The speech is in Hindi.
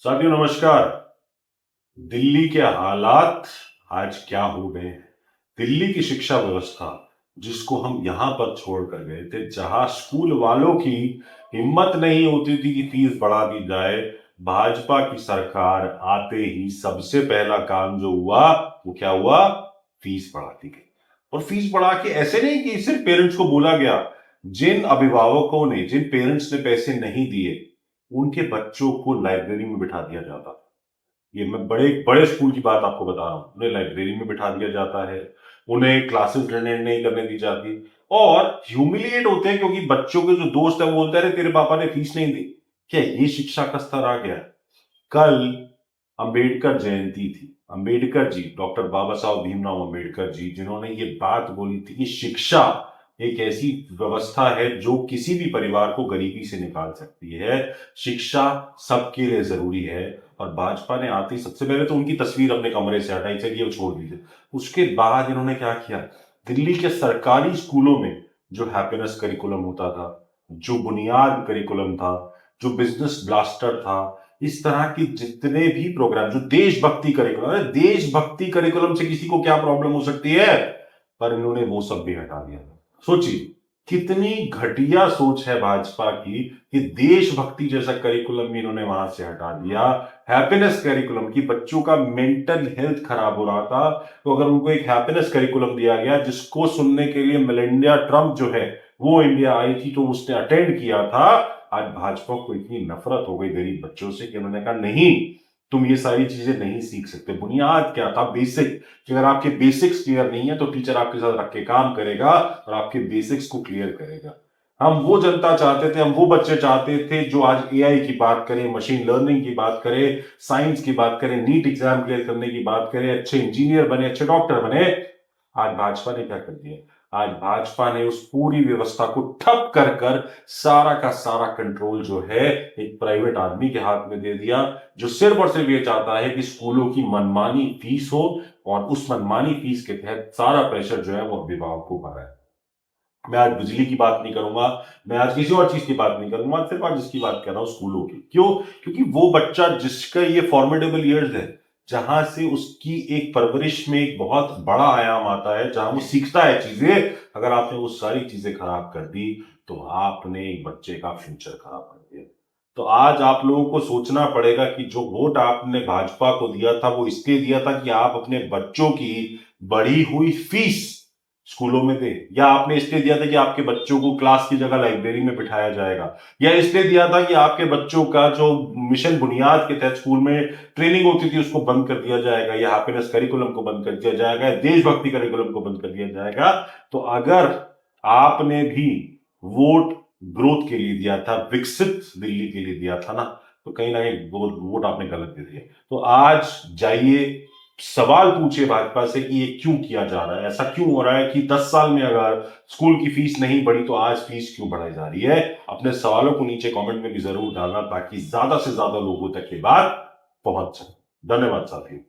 साथियों नमस्कार। दिल्ली के हालात आज क्या हो गए हैं। दिल्ली की शिक्षा व्यवस्था जिसको हम यहां पर छोड़कर गए थे, जहां स्कूल वालों की हिम्मत नहीं होती थी कि फीस बढ़ा दी जाए, भाजपा की सरकार आते ही सबसे पहला काम जो हुआ वो क्या हुआ, फीस बढ़ा दी गई। और फीस बढ़ा के ऐसे नहीं कि सिर्फ पेरेंट्स को बोला गया, जिन अभिभावकों ने, जिन पेरेंट्स ने पैसे नहीं दिए उनके बच्चों को लाइब्रेरी में बिठा दिया जाता। ये मैं बड़े बड़े स्कूल की बात आपको बता रहा हूँ, उन्हें लाइब्रेरी में बिठा दिया जाता है, उन्हें क्लासेस लेने नहीं करने दी जाती और ह्यूमिलिएट होते हैं क्योंकि बच्चों के जो दोस्त है वो बोलते हैं तेरे पापा ने फीस नहीं दी। क्या ये शिक्षा का स्तर आ गया। कल अंबेडकर जयंती थी। अंबेडकर जी, डॉक्टर बाबा साहब भीमराव अंबेडकर जी, जिन्होंने ये बात बोली थी कि शिक्षा एक ऐसी व्यवस्था है जो किसी भी परिवार को गरीबी से निकाल सकती है, शिक्षा सबके लिए जरूरी है। और भाजपा ने आते ही सबसे पहले तो उनकी तस्वीर अपने कमरे से हटाई, चलिए वो छोड़ दीजिए। उसके बाद इन्होंने क्या किया, दिल्ली के सरकारी स्कूलों में जो हैप्पीनेस करिकुलम होता था, जो बुनियाद करिकुलम था, जो बिजनेस ब्लास्टर था, इस तरह के जितने भी प्रोग्राम, जो देशभक्ति करिकुलम है, देशभक्ति करिकुलम से किसी को क्या प्रॉब्लम हो सकती है, पर इन्होंने वो सब भी हटा दिया। सोचिए कितनी घटिया सोच है भाजपा की कि देशभक्ति जैसा करिकुलम भी इन्होंने वहां से हटा दिया। हैप्पीनेस करिकुलम की, बच्चों का मेंटल हेल्थ खराब हो रहा था, तो अगर उनको एक हैप्पीनेस करिकुलम दिया गया जिसको सुनने के लिए मेलिंडा ट्रंप जो है वो इंडिया आई थी, तो उसने अटेंड किया था। आज भाजपा को इतनी नफरत हो गई गरीब बच्चों से कि उन्होंने कहा नहीं, तुम ये सारी चीजें नहीं सीख सकते। बुनियाद क्या था, बेसिक, कि अगर आपके बेसिक्स क्लियर नहीं है तो टीचर आपके साथ रख के काम करेगा और आपके बेसिक्स को क्लियर करेगा। हम वो जनता चाहते थे, हम वो बच्चे चाहते थे जो आज एआई की बात करें, मशीन लर्निंग की बात करें, साइंस की बात करें, नीट एग्जाम क्लियर करने की बात करें, अच्छे इंजीनियर बने, अच्छे डॉक्टर बने। आज भाजपा ने क्या कर दिया, आज भाजपा ने उस पूरी व्यवस्था को ठप कर कर सारा का सारा कंट्रोल जो है एक प्राइवेट आदमी के हाथ में दे दिया, जो सिर्फ और सिर्फ ये चाहता है कि स्कूलों की मनमानी फीस हो और उस मनमानी फीस के तहत सारा प्रेशर जो है वो अभिभावकों पर है। मैं आज बिजली की बात नहीं करूंगा, मैं आज किसी और चीज की बात नहीं करूंगा, सिर्फ आज इसकी बात कर रहा हूं, स्कूलों की। क्यों? क्योंकि वो बच्चा जिसका ये फॉर्मेडेबल ईयर्स है, जहां से उसकी एक परवरिश में एक बहुत बड़ा आयाम आता है, जहां वो सीखता है चीजें, अगर आपने वो सारी चीजें खराब कर दी तो आपने एक बच्चे का फ्यूचर खराब कर दिया। तो आज आप लोगों को सोचना पड़ेगा कि जो वोट आपने भाजपा को दिया था वो इसलिए दिया था कि आप अपने बच्चों की बढ़ी हुई फीस स्कूलों में दे, या आपने इसलिए दिया था कि आपके बच्चों को क्लास की जगह लाइब्रेरी में बिठाया जाएगा, या इसलिए दिया था कि आपके बच्चों का जो मिशन बुनियाद के तहत स्कूल में ट्रेनिंग होती थी उसको बंद कर दिया जाएगा, या हैप्पीनेस करिकुलम को बंद कर दिया जाएगा, या देशभक्ति करिकुलम को बंद कर दिया जाएगा। तो अगर आपने भी वोट ग्रोथ के लिए दिया था, विकसित दिल्ली के लिए दिया था ना, तो कहीं ना कहीं वोट आपने गलत दे दिया। तो आज जाइए, सवाल पूछिए भाजपा से कि ये क्यों किया जा रहा है, ऐसा क्यों हो रहा है कि 10 साल में अगर स्कूल की फीस नहीं बढ़ी तो आज फीस क्यों बढ़ाई जा रही है। अपने सवालों को नीचे कमेंट में भी जरूर डालना ताकि ज्यादा से ज्यादा लोगों तक ये बात पहुंच सके। धन्यवाद साथियों।